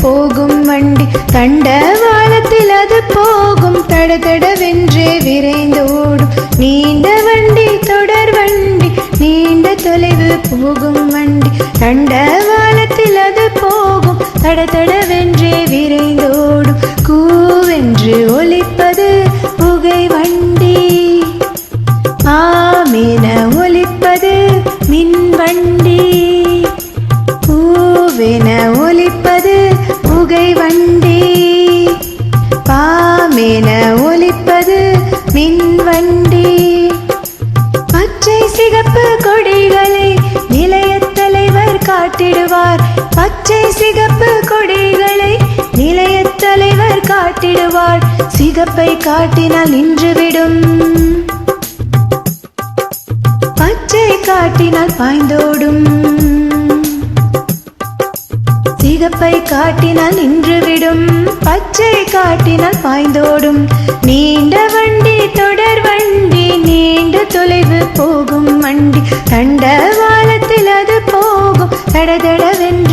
போகும் வண்டி, தண்டவாளத்தில் அது போகும் தடதடவென்றே விரைந்தோடும் நீண்ட வண்டி, தொடர் வண்டி, நீண்ட தொலைவு போகும் வண்டி, தண்டவாளத்தில் அது போகும் தடதடவென்றே விரைந்தோடும் கூவென்று ஒலிப்பது புகை வண்டி, ஆமென ஒலிப்பது மின் வண்டி, பூவென ஒலிப்பது புகை வண்டி, பாமென ஒலிப்பது மின் வண்டி. பச்சை சிகப்பு கொடிகளை நிலையத் தலைவர் காட்டிடுவார், பச்சை சிகப்பு கொடிகளை நிலையத் தலைவர் காட்டிடுவார், சிகப்பை காட்டினால் நின்றுவிடும், பச்சை காட்டினால் பாய்ந்தோடும், சிகப்பை காட்டினால் நின்றுவிடும், பச்சை காட்டினால் பாய்ந்தோடும். நீண்ட வண்டி, தொடர் வண்டி, நீண்ட தொலைவு போகும் வண்டி, தண்டவாளத்தில் அது போகும் தடதடவென்று